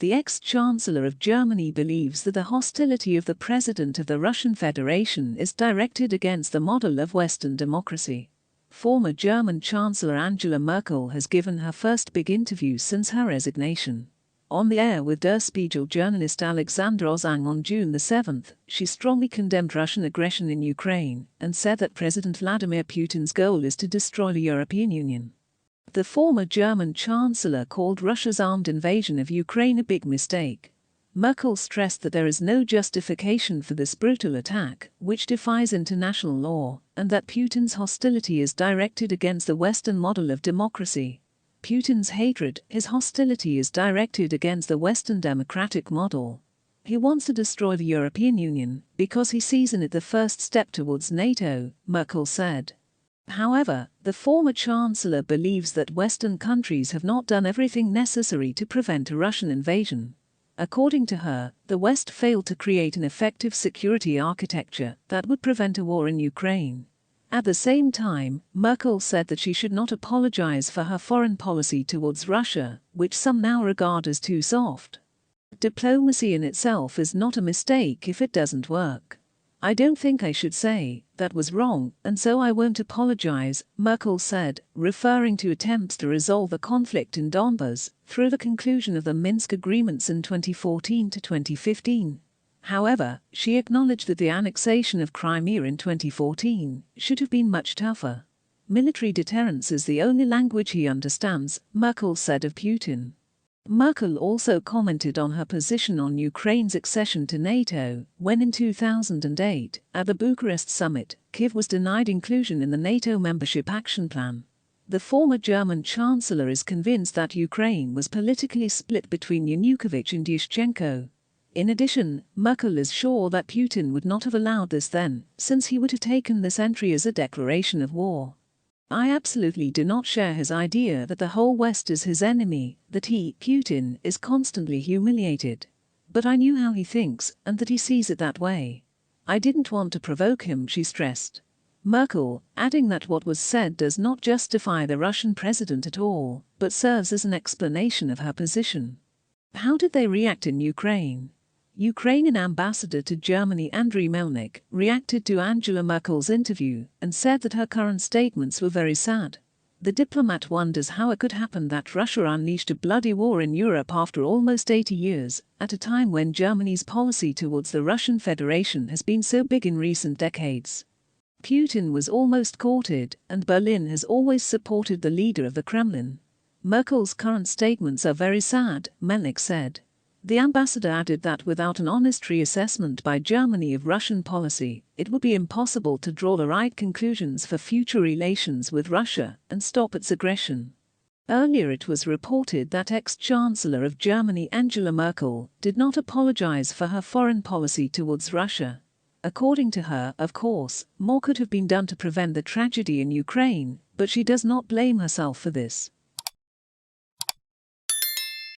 The ex-chancellor of Germany believes that the hostility of the president of the Russian Federation is directed against the model of Western democracy. Former German Chancellor Angela Merkel has given her first big interview since her resignation. On the air with Der Spiegel journalist Alexander Ozang on June 7, she strongly condemned Russian aggression in Ukraine and said that President Vladimir Putin's goal is to destroy the European Union. The former German Chancellor called Russia's armed invasion of Ukraine a big mistake. Merkel stressed that there is no justification for this brutal attack, which defies international law, and that Putin's hostility is directed against the Western model of democracy. Putin's hatred, his hostility is directed against the Western democratic model. He wants to destroy the European Union because he sees in it the first step towards NATO, Merkel said. However, the former chancellor believes that Western countries have not done everything necessary to prevent a Russian invasion. According to her, the West failed to create an effective security architecture that would prevent a war in Ukraine. At the same time, Merkel said that she should not apologize for her foreign policy towards Russia, which some now regard as too soft. Diplomacy in itself is not a mistake if it doesn't work. I don't think I should say, that was wrong, and so I won't apologize, Merkel said, referring to attempts to resolve the conflict in Donbas through the conclusion of the Minsk agreements in 2014 to 2015. However, she acknowledged that the annexation of Crimea in 2014 should have been much tougher. Military deterrence is the only language he understands, Merkel said of Putin. Merkel also commented on her position on Ukraine's accession to NATO, when in 2008, at the Bucharest summit, Kyiv was denied inclusion in the NATO membership action plan. The former German chancellor is convinced that Ukraine was politically split between Yanukovych and Yushchenko. In addition, Merkel is sure that Putin would not have allowed this then, since he would have taken this entry as a declaration of war. I absolutely do not share his idea that the whole West is his enemy, that he, Putin, is constantly humiliated. But I knew how he thinks, and that he sees it that way. I didn't want to provoke him, she stressed. Merkel, adding that what was said does not justify the Russian president at all, but serves as an explanation of her position. How did they react in Ukraine? Ukrainian ambassador to Germany Andriy Melnik reacted to Angela Merkel's interview and said that her current statements were very sad. The diplomat wonders how it could happen that Russia unleashed a bloody war in Europe after almost 80 years, at a time when Germany's policy towards the Russian Federation has been so big in recent decades. Putin was almost courted, and Berlin has always supported the leader of the Kremlin. Merkel's current statements are very sad, Melnik said. The ambassador added that without an honest reassessment by Germany of Russian policy, it would be impossible to draw the right conclusions for future relations with Russia and stop its aggression. Earlier it was reported that ex-chancellor of Germany Angela Merkel did not apologize for her foreign policy towards Russia. According to her, of course, more could have been done to prevent the tragedy in Ukraine, but she does not blame herself for this.